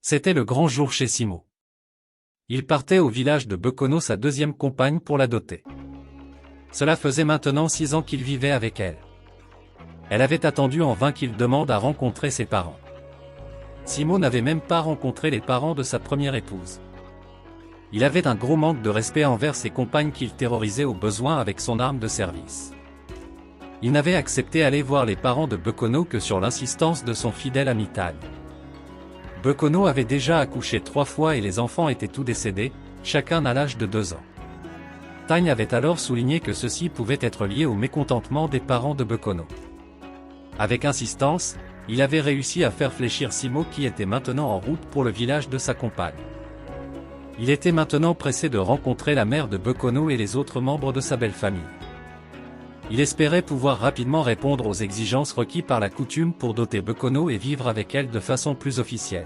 C'était le grand jour chez Simo. Il partait au village de Bekono sa deuxième compagne pour la doter. Cela faisait maintenant 6 ans qu'il vivait avec elle. Elle avait attendu en vain qu'il demande à rencontrer ses parents. Simo n'avait même pas rencontré les parents de sa première épouse. Il avait un gros manque de respect envers ses compagnes qu'il terrorisait au besoin avec son arme de service. Il n'avait accepté aller voir les parents de Bekono que sur l'insistance de son fidèle ami Tagne. Bekono avait déjà accouché 3 fois et les enfants étaient tous décédés, chacun à l'âge de 2 ans. Tagne avait alors souligné que ceci pouvait être lié au mécontentement des parents de Bekono. Avec insistance, il avait réussi à faire fléchir Simo qui était maintenant en route pour le village de sa compagne. Il était maintenant pressé de rencontrer la mère de Bekono et les autres membres de sa belle famille. Il espérait pouvoir rapidement répondre aux exigences requises par la coutume pour doter Bekono et vivre avec elle de façon plus officielle.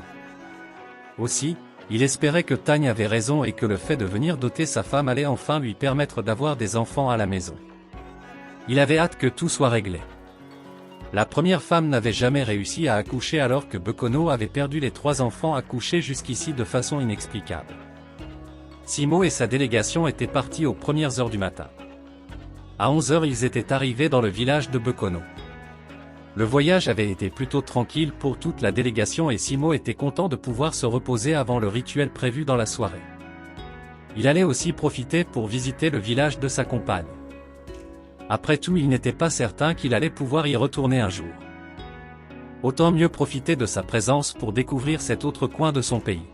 Aussi, il espérait que Tagne avait raison et que le fait de venir doter sa femme allait enfin lui permettre d'avoir des enfants à la maison. Il avait hâte que tout soit réglé. La première femme n'avait jamais réussi à accoucher alors que Bekono avait perdu les 3 enfants accouchés jusqu'ici de façon inexplicable. Simo et sa délégation étaient partis aux premières heures du matin. À 11 heures ils étaient arrivés dans le village de Bekono. Le voyage avait été plutôt tranquille pour toute la délégation et Simo était content de pouvoir se reposer avant le rituel prévu dans la soirée. Il allait aussi profiter pour visiter le village de sa compagne. Après tout, il n'était pas certain qu'il allait pouvoir y retourner un jour. Autant mieux profiter de sa présence pour découvrir cet autre coin de son pays.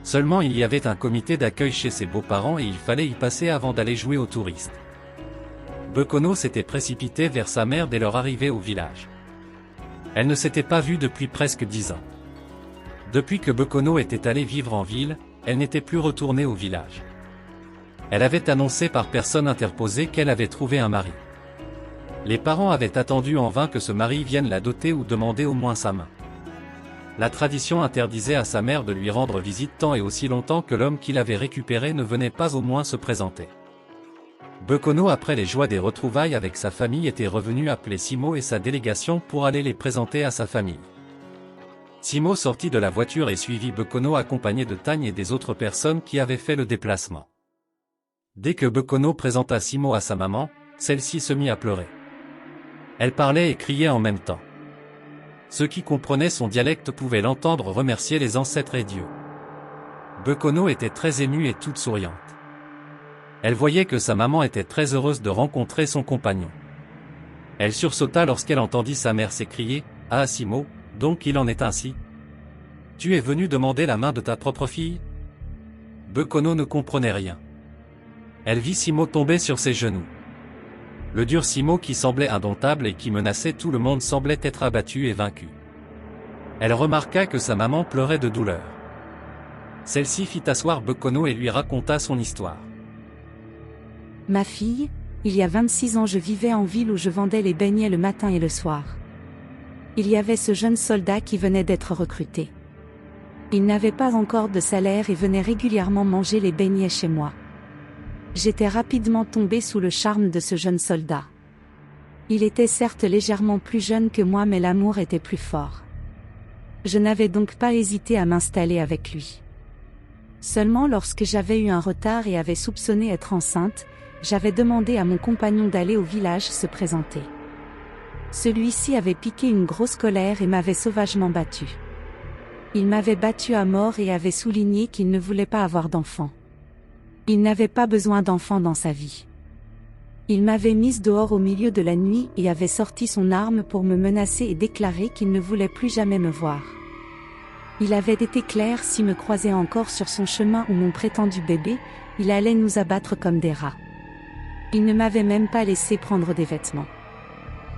Seulement il y avait un comité d'accueil chez ses beaux-parents et il fallait y passer avant d'aller jouer aux touristes. Bekono s'était précipité vers sa mère dès leur arrivée au village. Elle ne s'était pas vue depuis presque 10 ans. Depuis que Bekono était allé vivre en ville, elle n'était plus retournée au village. Elle avait annoncé par personne interposée qu'elle avait trouvé un mari. Les parents avaient attendu en vain que ce mari vienne la doter ou demander au moins sa main. La tradition interdisait à sa mère de lui rendre visite tant et aussi longtemps que l'homme qui l'avait récupéré ne venait pas au moins se présenter. Bekono, après les joies des retrouvailles avec sa famille, était revenu appeler Simo et sa délégation pour aller les présenter à sa famille. Simo sortit de la voiture et suivit Bekono accompagné de Tagne et des autres personnes qui avaient fait le déplacement. Dès que Bekono présenta Simo à sa maman, celle-ci se mit à pleurer. Elle parlait et criait en même temps. Ceux qui comprenaient son dialecte pouvaient l'entendre remercier les ancêtres et Dieu. Bekono était très émue et toute souriante. Elle voyait que sa maman était très heureuse de rencontrer son compagnon. Elle sursauta lorsqu'elle entendit sa mère s'écrier « Ah Simo, donc il en est ainsi? Tu es venu demander la main de ta propre fille ?» Bekono ne comprenait rien. Elle vit Simo tomber sur ses genoux. Le dur Simo qui semblait indomptable et qui menaçait tout le monde semblait être abattu et vaincu. Elle remarqua que sa maman pleurait de douleur. Celle-ci fit asseoir Bekono et lui raconta son histoire. Ma fille, il y a 26 ans je vivais en ville où je vendais les beignets le matin et le soir. Il y avait ce jeune soldat qui venait d'être recruté. Il n'avait pas encore de salaire et venait régulièrement manger les beignets chez moi. J'étais rapidement tombée sous le charme de ce jeune soldat. Il était certes légèrement plus jeune que moi mais l'amour était plus fort. Je n'avais donc pas hésité à m'installer avec lui. Seulement lorsque j'avais eu un retard et avais soupçonné être enceinte, j'avais demandé à mon compagnon d'aller au village se présenter. Celui-ci avait piqué une grosse colère et m'avait sauvagement battue. Il m'avait battue à mort et avait souligné qu'il ne voulait pas avoir d'enfant. Il n'avait pas besoin d'enfant dans sa vie. Il m'avait mise dehors au milieu de la nuit et avait sorti son arme pour me menacer et déclarer qu'il ne voulait plus jamais me voir. Il avait été clair, s'il me croisait encore sur son chemin ou mon prétendu bébé, il allait nous abattre comme des rats. Il ne m'avait même pas laissé prendre des vêtements.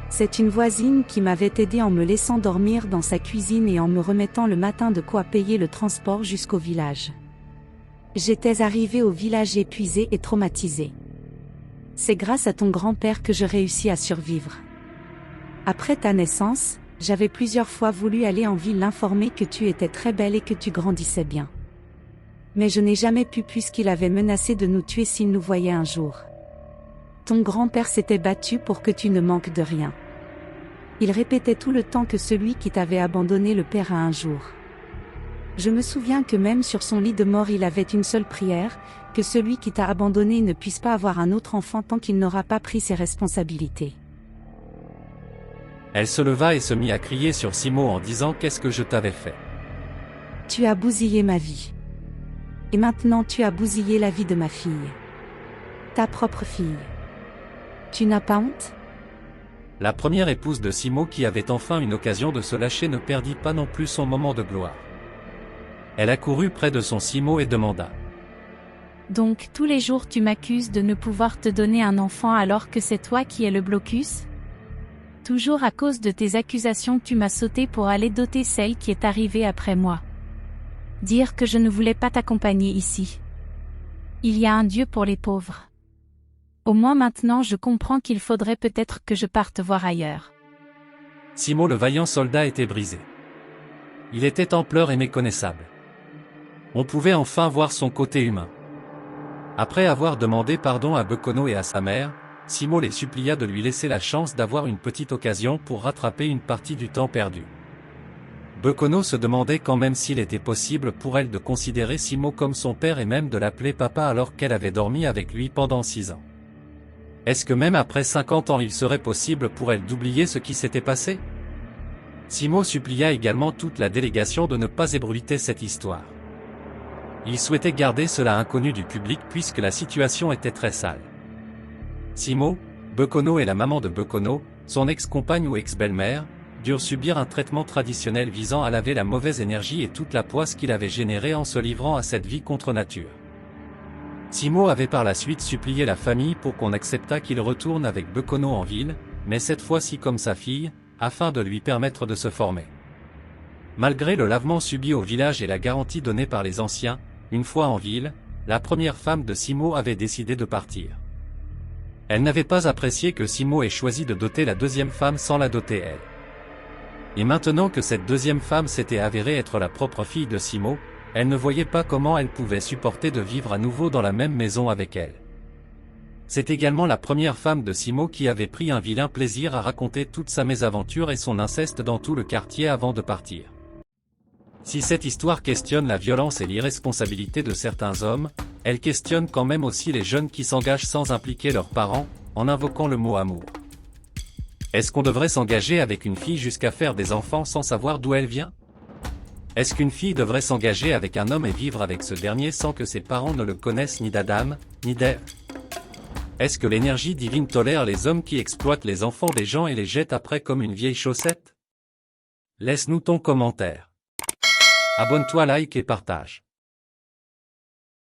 C'est une voisine qui m'avait aidé en me laissant dormir dans sa cuisine et en me remettant le matin de quoi payer le transport jusqu'au village. J'étais arrivée au village épuisée et traumatisée. C'est grâce à ton grand-père que je réussis à survivre. Après ta naissance, j'avais plusieurs fois voulu aller en ville l'informer que tu étais très belle et que tu grandissais bien. Mais je n'ai jamais pu puisqu'il avait menacé de nous tuer s'il nous voyait un jour. Ton grand-père s'était battu pour que tu ne manques de rien. Il répétait tout le temps que celui qui t'avait abandonné le paiera un jour. Je me souviens que même sur son lit de mort il avait une seule prière, que celui qui t'a abandonné ne puisse pas avoir un autre enfant tant qu'il n'aura pas pris ses responsabilités. Elle se leva et se mit à crier sur Simo en disant « Qu'est-ce que je t'avais fait? Tu as bousillé ma vie. Et maintenant tu as bousillé la vie de ma fille. Ta propre fille. Tu n'as pas honte ?» La première épouse de Simo qui avait enfin une occasion de se lâcher ne perdit pas non plus son moment de gloire. Elle accourut près de son Simo et demanda. Donc tous les jours tu m'accuses de ne pouvoir te donner un enfant alors que c'est toi qui es le blocus? Toujours à cause de tes accusations tu m'as sauté pour aller doter celle qui est arrivée après moi. Dire que je ne voulais pas t'accompagner ici. Il y a un Dieu pour les pauvres. Au moins maintenant je comprends qu'il faudrait peut-être que je parte voir ailleurs. Simo le vaillant soldat était brisé. Il était en pleurs et méconnaissable. On pouvait enfin voir son côté humain. Après avoir demandé pardon à Bekono et à sa mère, Simo les supplia de lui laisser la chance d'avoir une petite occasion pour rattraper une partie du temps perdu. Bekono se demandait quand même s'il était possible pour elle de considérer Simo comme son père et même de l'appeler papa alors qu'elle avait dormi avec lui pendant 6 ans. Est-ce que même après 50 ans il serait possible pour elle d'oublier ce qui s'était passé? Simo supplia également toute la délégation de ne pas ébruiter cette histoire. Il souhaitait garder cela inconnu du public puisque la situation était très sale. Simo, Bekono et la maman de Bekono, son ex-compagne ou ex-belle-mère, durent subir un traitement traditionnel visant à laver la mauvaise énergie et toute la poisse qu'il avait générée en se livrant à cette vie contre nature. Simo avait par la suite supplié la famille pour qu'on acceptât qu'il retourne avec Bekono en ville, mais cette fois-ci comme sa fille, afin de lui permettre de se former. Malgré le lavement subi au village et la garantie donnée par les anciens, une fois en ville, la première femme de Simo avait décidé de partir. Elle n'avait pas apprécié que Simo ait choisi de doter la deuxième femme sans la doter elle. Et maintenant que cette deuxième femme s'était avérée être la propre fille de Simo, elle ne voyait pas comment elle pouvait supporter de vivre à nouveau dans la même maison avec elle. C'est également la première femme de Simo qui avait pris un vilain plaisir à raconter toute sa mésaventure et son inceste dans tout le quartier avant de partir. Si cette histoire questionne la violence et l'irresponsabilité de certains hommes, elle questionne quand même aussi les jeunes qui s'engagent sans impliquer leurs parents, en invoquant le mot amour. Est-ce qu'on devrait s'engager avec une fille jusqu'à faire des enfants sans savoir d'où elle vient? Est-ce qu'une fille devrait s'engager avec un homme et vivre avec ce dernier sans que ses parents ne le connaissent ni d'Adam, ni d'Ève? Est-ce que l'énergie divine tolère les hommes qui exploitent les enfants des gens et les jettent après comme une vieille chaussette? Laisse-nous ton commentaire. Abonne-toi, like et partage.